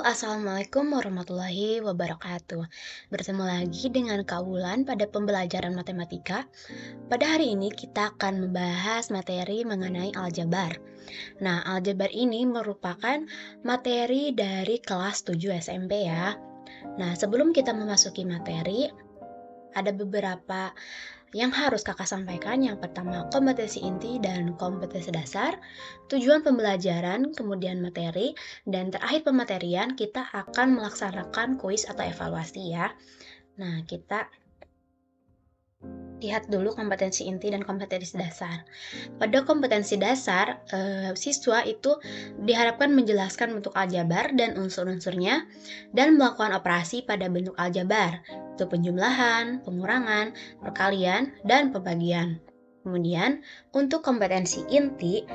Assalamualaikum warahmatullahi wabarakatuh. Bertemu lagi dengan Kak Wulan pada pembelajaran matematika. Pada hari ini kita akan membahas materi mengenai aljabar. Nah, aljabar ini merupakan materi dari kelas 7 SMP ya. Nah, sebelum kita memasuki materi, ada beberapa yang harus kakak sampaikan. Yang pertama, kompetensi inti dan kompetensi dasar, tujuan pembelajaran, kemudian materi, dan terakhir pematerian kita akan melaksanakan kuis atau evaluasi ya. Nah, kita lihat dulu kompetensi inti dan kompetensi dasar. Pada kompetensi dasar, siswa itu diharapkan menjelaskan bentuk aljabar dan unsur-unsurnya dan melakukan operasi pada bentuk aljabar, itu penjumlahan, pengurangan, perkalian, dan pembagian. Kemudian, untuk kompetensi inti,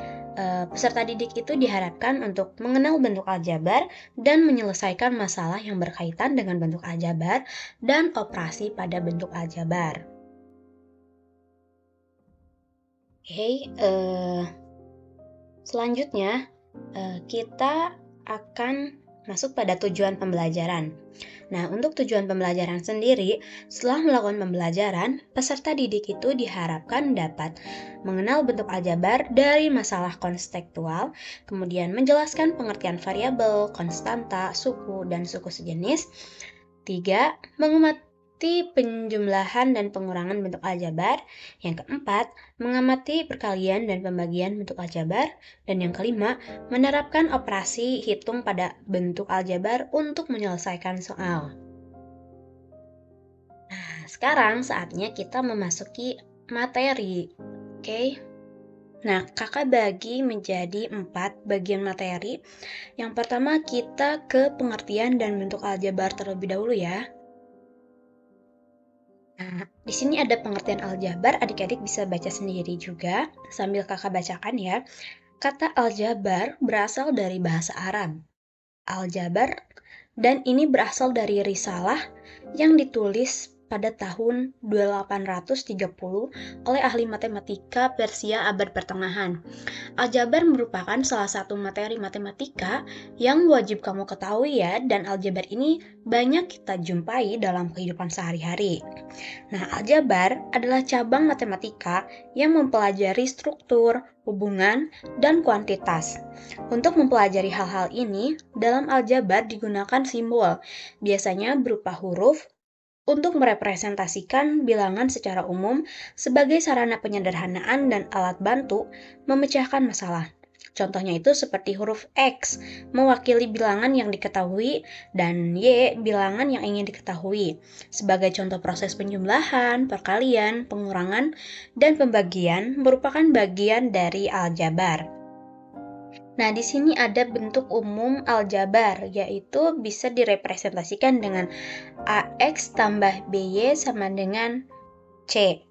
peserta didik itu diharapkan untuk mengenal bentuk aljabar dan menyelesaikan masalah yang berkaitan dengan bentuk aljabar dan operasi pada bentuk aljabar. Oke, selanjutnya kita akan masuk pada tujuan pembelajaran. Nah, untuk tujuan pembelajaran sendiri, setelah melakukan pembelajaran, peserta didik itu diharapkan dapat mengenal bentuk aljabar dari masalah konstekstual, kemudian menjelaskan pengertian variabel, konstanta, suku, dan suku sejenis. 3. Mengamati penjumlahan dan pengurangan bentuk aljabar. Yang keempat, mengamati perkalian dan pembagian bentuk aljabar. Dan yang kelima, menerapkan operasi hitung pada bentuk aljabar untuk menyelesaikan soal. Nah, sekarang saatnya kita memasuki materi. Oke? Nah, kakak bagi menjadi 4 bagian materi. Yang pertama, kita ke pengertian dan bentuk aljabar terlebih dahulu ya. Nah, di sini ada pengertian aljabar, adik-adik bisa baca sendiri juga sambil kakak bacakan ya. Kata aljabar berasal dari bahasa Arab, aljabar, dan ini berasal dari risalah yang ditulis pada tahun 830 oleh ahli matematika Persia abad pertengahan. Aljabar merupakan salah satu materi matematika yang wajib kamu ketahui ya, dan aljabar ini banyak kita jumpai dalam kehidupan sehari-hari. Nah, aljabar adalah cabang matematika yang mempelajari struktur, hubungan, dan kuantitas. Untuk mempelajari hal-hal ini, dalam aljabar digunakan simbol, biasanya berupa huruf, untuk merepresentasikan bilangan secara umum sebagai sarana penyederhanaan dan alat bantu memecahkan masalah. Contohnya itu seperti huruf X mewakili bilangan yang diketahui dan Y bilangan yang ingin diketahui. Sebagai contoh proses penjumlahan, perkalian, pengurangan, dan pembagian merupakan bagian dari aljabar. Nah, di sini ada bentuk umum aljabar, yaitu bisa direpresentasikan dengan AX tambah BY sama dengan C.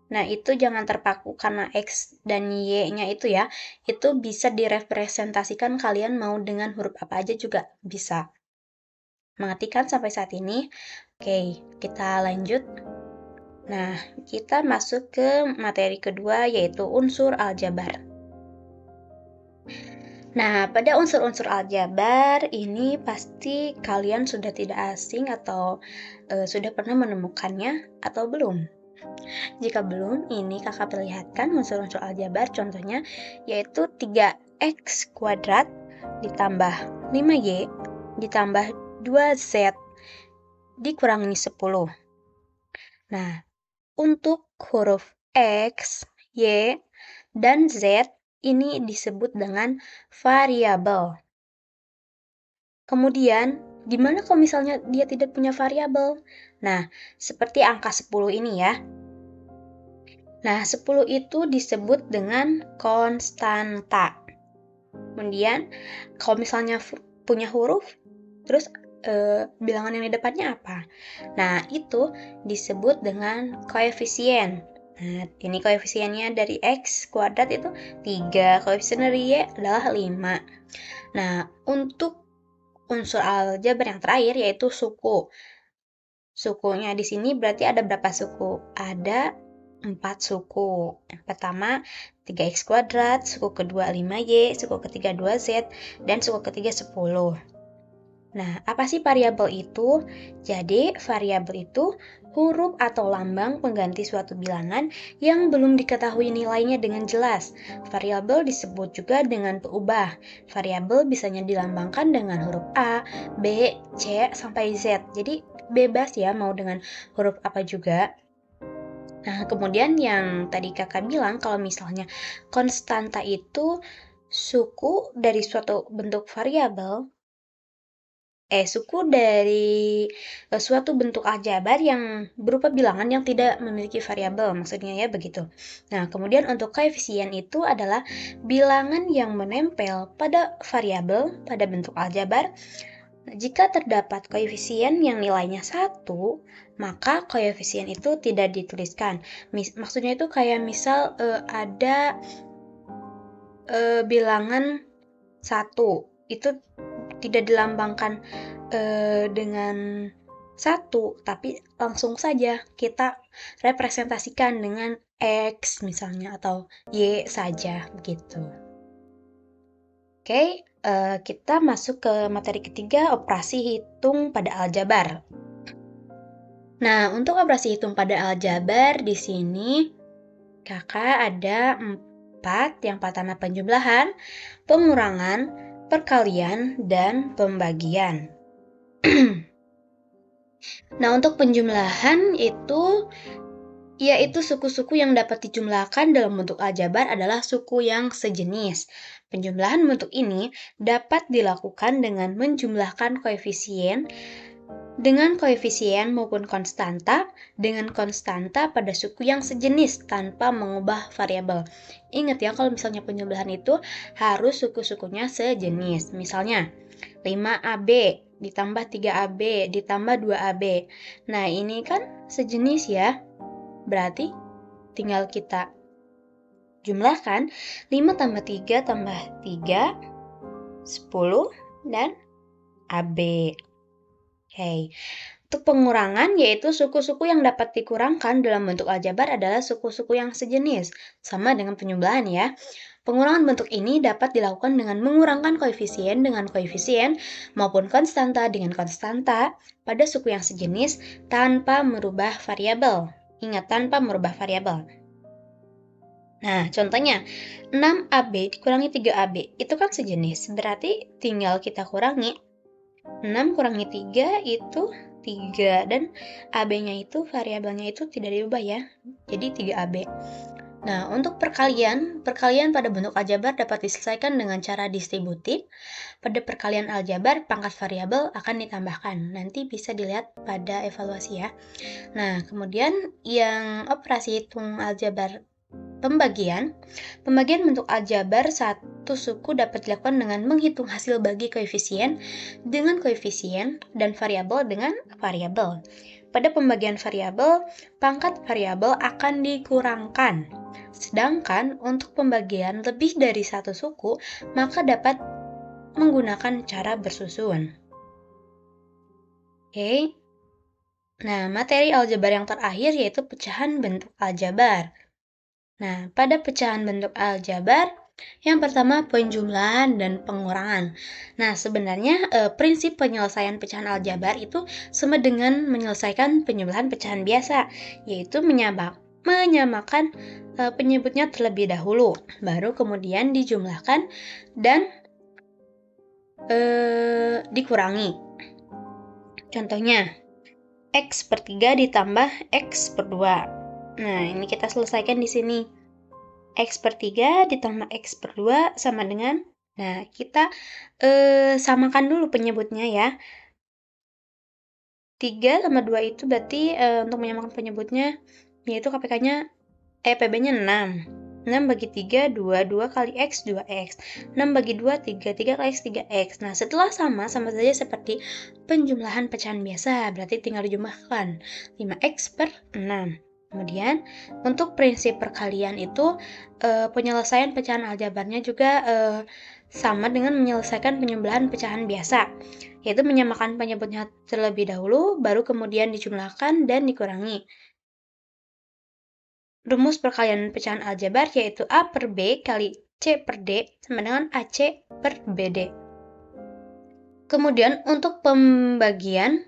Nah, itu jangan terpaku karena X dan Y-nya itu ya, itu bisa direpresentasikan kalian mau dengan huruf apa aja juga bisa. Mengerti kan sampai saat ini? Oke, kita lanjut. Nah, kita masuk ke materi kedua yaitu unsur aljabar. Nah, pada unsur-unsur aljabar ini pasti kalian sudah tidak asing atau sudah pernah menemukannya atau belum? Jika belum, ini kakak perlihatkan unsur-unsur aljabar contohnya yaitu 3x kuadrat ditambah 5y ditambah 2z dikurangi 10. Nah, untuk huruf X, Y, dan Z ini disebut dengan variabel. Kemudian, gimana kalau misalnya dia tidak punya variabel? Nah, seperti angka 10 ini ya. Nah, 10 itu disebut dengan konstanta. Kemudian, kalau misalnya punya huruf, terus bilangan yang di depannya apa? Nah, itu disebut dengan koefisien. Nah, ini koefisiennya dari X kuadrat itu 3, koefisien dari Y adalah 5. Nah, untuk unsur aljabar yang terakhir yaitu suku. Sukunya di sini berarti ada berapa suku? Ada 4 suku. Yang pertama 3x kuadrat, suku kedua 5y, suku ketiga 2z, dan suku ketiga 10. Nah, apa sih variabel itu? Jadi, variabel itu huruf atau lambang pengganti suatu bilangan yang belum diketahui nilainya dengan jelas. Variabel disebut juga dengan peubah. Variabel bisanya dilambangkan dengan huruf A, B, C, sampai Z. Jadi, bebas ya mau dengan huruf apa juga. Nah, kemudian yang tadi kakak bilang kalau misalnya konstanta itu suku dari suatu bentuk variabel, suku dari suatu bentuk aljabar yang berupa bilangan yang tidak memiliki variabel, maksudnya ya begitu. Nah, kemudian untuk koefisien itu adalah bilangan yang menempel pada variabel pada bentuk aljabar. Nah, jika terdapat koefisien yang nilainya 1, maka koefisien itu tidak dituliskan. Maksudnya itu kayak misal ada bilangan 1, itu tidak dilambangkan dengan 1, tapi langsung saja kita representasikan dengan X misalnya atau Y saja begitu. Oke, kita masuk ke materi ketiga, operasi hitung pada aljabar. Nah, untuk operasi hitung pada aljabar di sini kakak ada 4, yang pertama penjumlahan, pengurangan, perkalian, dan pembagian. Nah, untuk penjumlahan itu yaitu suku-suku yang dapat dijumlahkan dalam bentuk aljabar adalah suku yang sejenis. Penjumlahan bentuk ini dapat dilakukan dengan menjumlahkan koefisien maupun konstanta dengan konstanta pada suku yang sejenis tanpa mengubah variabel. Ingat ya, kalau misalnya penjumlahan itu harus suku-sukunya sejenis. Misalnya 5AB ditambah 3AB ditambah 2AB. Nah, ini kan sejenis ya. Berarti tinggal kita jumlahkan 5 tambah 3 tambah 3, 10, dan AB. Oke. Untuk pengurangan, yaitu suku-suku yang dapat dikurangkan dalam bentuk aljabar adalah suku-suku yang sejenis, sama dengan penjumlahan ya. Pengurangan bentuk ini dapat dilakukan dengan mengurangkan koefisien dengan koefisien maupun konstanta dengan konstanta pada suku yang sejenis tanpa merubah variabel. Ingat, tanpa merubah variabel. Nah, contohnya 6AB dikurangi 3AB, itu kan sejenis, berarti tinggal kita kurangi. 6 kurangi 3 itu 3, dan AB-nya itu, variabelnya itu tidak diubah ya, jadi 3AB. Nah, untuk perkalian pada bentuk aljabar dapat diselesaikan dengan cara distributif. Pada perkalian aljabar, pangkat variabel akan ditambahkan. Nanti bisa dilihat pada evaluasi ya. Nah, kemudian yang operasi hitung aljabar pembagian bentuk aljabar satu suku dapat dilakukan dengan menghitung hasil bagi koefisien dengan koefisien dan variabel dengan variabel. Pada pembagian variabel, pangkat variabel akan dikurangkan. Sedangkan untuk pembagian lebih dari satu suku, maka dapat menggunakan cara bersusun. Oke. Nah, materi aljabar yang terakhir yaitu pecahan bentuk aljabar. Nah, pada pecahan bentuk aljabar, yang pertama penjumlahan dan pengurangan. Nah, sebenarnya prinsip penyelesaian pecahan aljabar itu sama dengan menyelesaikan penjumlahan pecahan biasa, yaitu menyamakan penyebutnya terlebih dahulu, baru kemudian dijumlahkan dan dikurangi. Contohnya, X per 3 ditambah X per 2. Nah, ini kita selesaikan di sini. X per 3 ditambah X per 2 sama dengan, nah kita samakan dulu penyebutnya ya. 3 sama 2 itu berarti untuk menyamakan penyebutnya, yaitu PB-nya 6. 6 bagi 3, 2. 2 kali X, 2X. 6 bagi 2, 3. 3 kali X, 3X. Nah, setelah sama saja seperti penjumlahan pecahan biasa, berarti tinggal dijumlahkan 5X per 6. Kemudian, untuk prinsip perkalian itu, penyelesaian pecahan aljabarnya juga sama dengan menyelesaikan penjumlahan pecahan biasa, yaitu menyamakan penyebutnya terlebih dahulu, baru kemudian dijumlahkan dan dikurangi. Rumus perkalian pecahan aljabar yaitu A per B kali C per D sama dengan AC per BD. Kemudian untuk pembagian,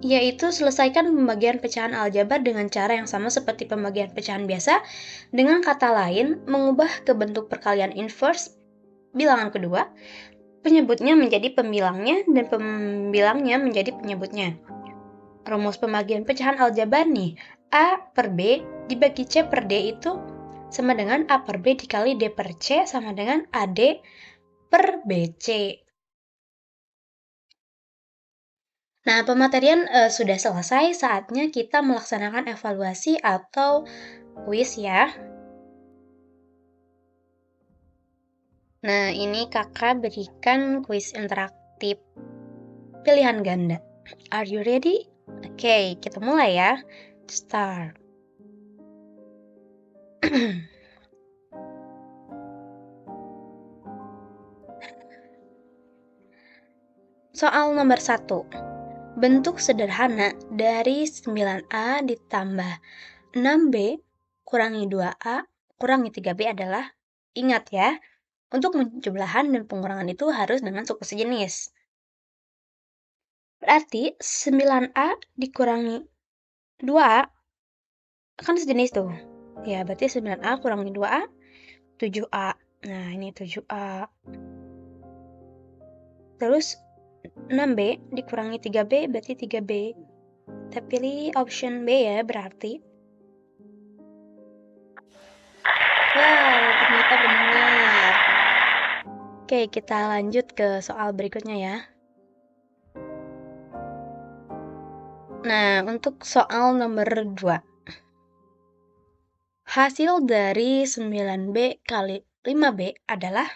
yaitu selesaikan pembagian pecahan aljabar dengan cara yang sama seperti pembagian pecahan biasa. Dengan kata lain, mengubah ke bentuk perkalian inverse bilangan kedua, penyebutnya menjadi pembilangnya dan pembilangnya menjadi penyebutnya. Rumus pembagian pecahan aljabar nih, A per B dibagi C per D itu sama dengan A per B dikali D per C sama dengan AD per BC. Nah, pematerian sudah selesai, saatnya kita melaksanakan evaluasi atau kuis ya. Nah, ini kakak berikan kuis interaktif pilihan ganda. Are you ready? Oke, kita mulai ya. Start. Soal nomor 1. Bentuk sederhana dari 9A ditambah 6B kurangi 2A kurangi 3B adalah, ingat ya, untuk penjumlahan dan pengurangan itu harus dengan suku sejenis. Berarti 9A dikurangi 2A kan sejenis tuh. Ya, berarti 9A kurangi 2A, 7A. Nah, ini 7A. Terus 6B dikurangi 3B berarti 3B. Kita pilih option B ya, berarti. Wow, ternyata benar. Oke, kita lanjut ke soal berikutnya ya. Nah, untuk soal nomor 2. Hasil dari 9B kali 5B adalah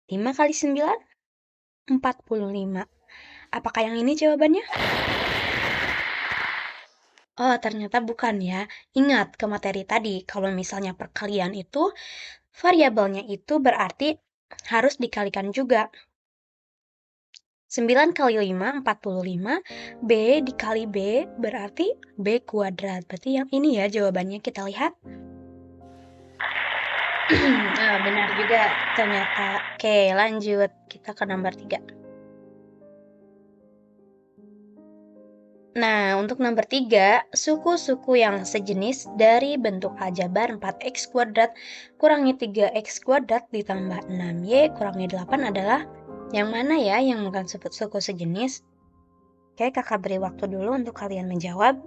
5 kali 9, 45. Apakah yang ini jawabannya? Oh, ternyata bukan ya. Ingat ke materi tadi, kalau misalnya perkalian itu, variabelnya itu berarti harus dikalikan juga. 9 kali 5, 45. B dikali B berarti B kuadrat. Berarti yang ini ya jawabannya, kita lihat. Nah, benar juga ternyata. Oke, lanjut. Kita ke nomor 3. Nah, untuk nomor 3, suku-suku yang sejenis dari bentuk aljabar 4x kuadrat kurangi 3x kuadrat ditambah 6y kurangi 8 adalah yang mana ya yang bukan suku sejenis? Oke, kakak beri waktu dulu untuk kalian menjawab.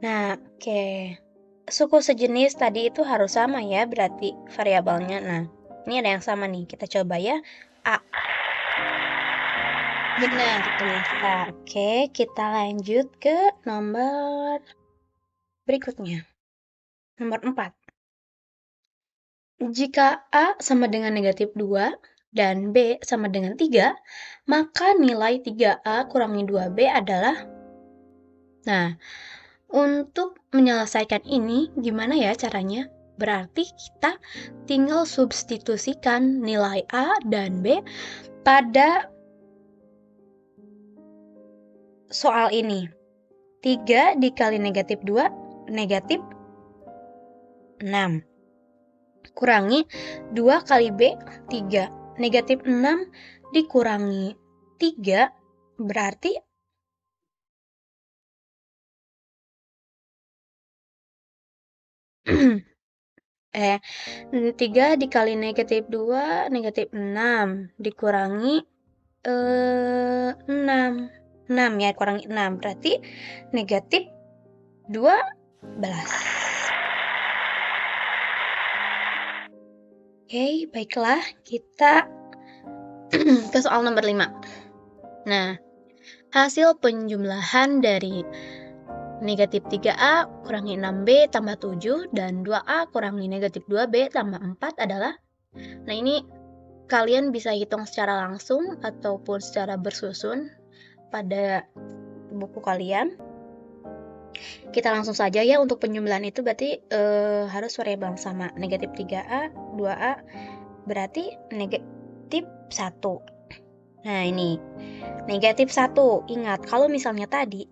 Nah, oke. Suku sejenis tadi itu harus sama ya, berarti variabelnya. Nah, ini ada yang sama nih. Kita coba ya. A. Benar, ternyata. Oke, kita lanjut ke nomor berikutnya. Nomor 4. Jika A sama dengan negatif 2 dan B sama dengan 3, maka nilai 3A kurangi 2B adalah... Nah, untuk menyelesaikan ini, gimana ya caranya? Berarti kita tinggal substitusikan nilai A dan B pada soal ini. 3 dikali negatif 2, negatif 6. Kurangi 2 kali B, 3. Negatif 6 dikurangi 3, berarti eh 3 dikali negatif 2, negatif 6 dikurangi 6. 6 ya, kurangi 6 berarti negatif 12. Oke, baiklah, kita ke soal nomor 5. Nah, hasil penjumlahan dari negatif 3A kurangi 6B tambah 7 dan 2A kurangi negatif 2B tambah 4 adalah, nah ini kalian bisa hitung secara langsung ataupun secara bersusun pada buku kalian. Kita langsung saja ya, untuk penjumlahan itu berarti harus variabel yang sama. Negatif 3A, 2A berarti negatif 1. Nah ini negatif 1. Ingat, kalau misalnya tadi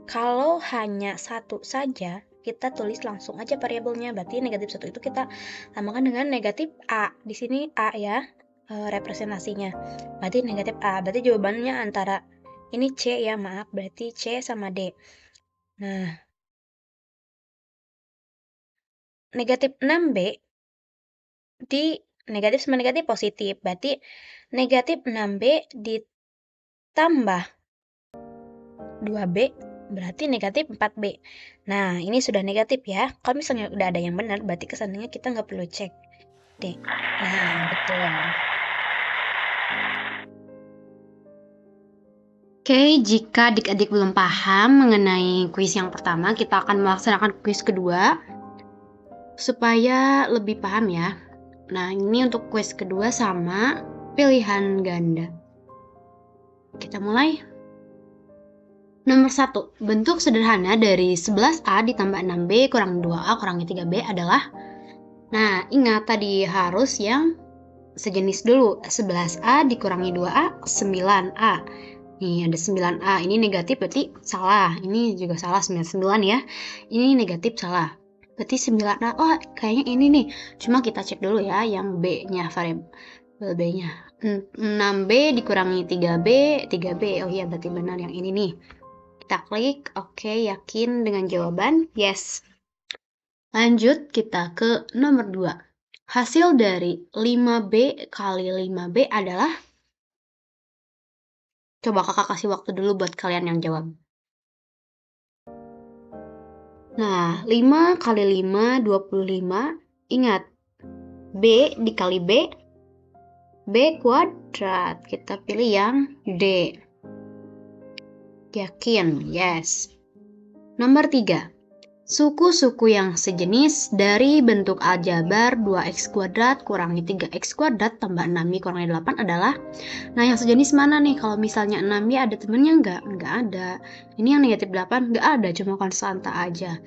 Kalau hanya satu saja, kita tulis langsung aja variabelnya. Berarti negatif 1 itu kita samakan dengan negatif A. Di sini A ya, representasinya. Berarti negatif A. Berarti jawabannya antara ini C ya, maaf. Berarti C sama D. Nah, negatif 6B di negatif sama negatif positif. Berarti negatif 6B ditambah 2B berarti negatif 4B. Nah, ini sudah negatif ya. Kalau misalnya udah ada yang benar, berarti kesannya kita nggak perlu cek D. Nah, betul. Oke, jika adik-adik belum paham mengenai kuis yang pertama, kita akan melaksanakan kuis kedua supaya lebih paham ya. Nah, ini untuk kuis kedua sama pilihan ganda. Kita mulai. Nomor 1, bentuk sederhana dari 11A ditambah 6B kurang 2A kurangi 3B adalah. Nah, ingat tadi harus yang sejenis dulu. 11A dikurangi 2A, 9A. Nih, ada 9A. Ini negatif berarti salah. Ini juga salah, 99 ya. Ini negatif salah. Berarti 9A, oh kayaknya ini nih. Cuma kita cek dulu ya yang B-nya, variabel B-nya. 6B dikurangi 3B, 3B. Oh iya, berarti benar yang ini nih. Kita klik, oke, yakin dengan jawaban, yes. Lanjut kita ke nomor 2. Hasil dari 5B kali 5B adalah? Coba kakak kasih waktu dulu buat kalian yang jawab. Nah, 5 kali 5, 25. Ingat, B dikali B, B kuadrat. Kita pilih yang D. Yakin? Yes. Nomor 3. Suku-suku yang sejenis dari bentuk aljabar 2x kuadrat kurangi 3x kuadrat tambah 6y kurangi 8 adalah. Nah, yang sejenis mana nih? Kalau misalnya 6y ada temennya nggak? Nggak ada. Ini yang negatif 8 nggak ada, cuma konstanta aja.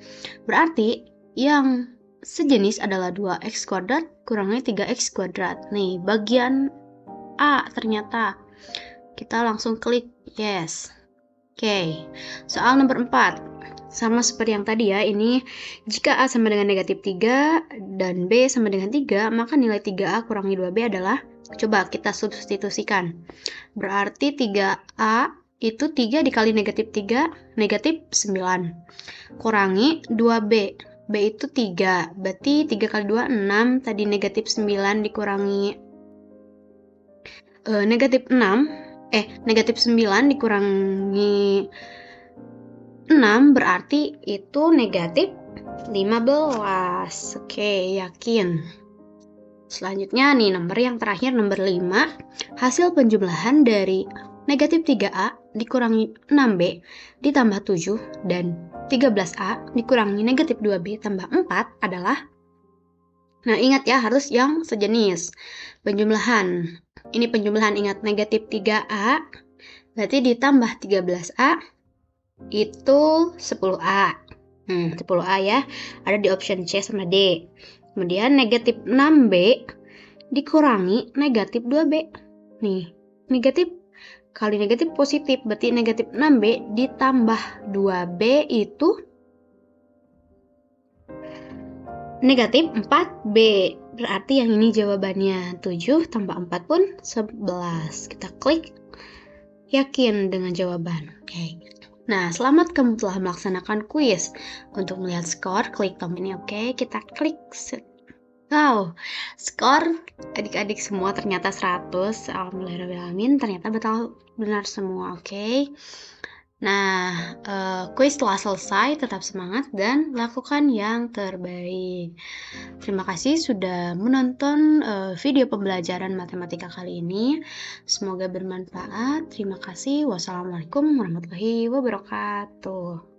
Berarti yang sejenis adalah 2x kuadrat kurangi 3x kuadrat. Nih, bagian A ternyata. Kita langsung klik yes. Oke, soal nomor 4. Sama seperti yang tadi ya, ini jika A sama dengan negatif 3 dan B sama dengan 3, maka nilai 3A kurangi 2B adalah, coba kita substitusikan. Berarti 3A itu 3 dikali negatif 3, negatif 9. Kurangi 2B, B itu 3, berarti 3 kali 2, 6, tadi negatif 9 dikurangi negatif 9 dikurangi 6 berarti itu negatif 15. Oke, yakin. Selanjutnya nih nomor yang terakhir, nomor 5. Hasil penjumlahan dari negatif 3A dikurangi 6B ditambah 7 dan 13A dikurangi negatif 2B tambah 4 adalah. Nah, ingat ya, harus yang sejenis. Penjumlahan. Ini penjumlahan, ingat negatif 3A berarti ditambah 13A itu 10A. 10A ya. Ada di option C sama D. Kemudian negatif 6B dikurangi negatif 2B. Nih, negatif kali negatif positif. Berarti negatif 6B ditambah 2B itu negatif 4B. Berarti yang ini jawabannya 7 tambah 4 pun 11. Kita klik yakin dengan jawaban. Oke. Nah, selamat kamu telah melaksanakan kuis. Untuk melihat skor, klik tombol ini, oke. Kita klik. Wow, skor adik-adik semua ternyata 100. Alhamdulillahirrahmanirrahim, ternyata benar semua, oke. Nah, kuis telah selesai, tetap semangat dan lakukan yang terbaik. Terima kasih sudah menonton video pembelajaran matematika kali ini. Semoga bermanfaat. Terima kasih. Wassalamualaikum warahmatullahi wabarakatuh.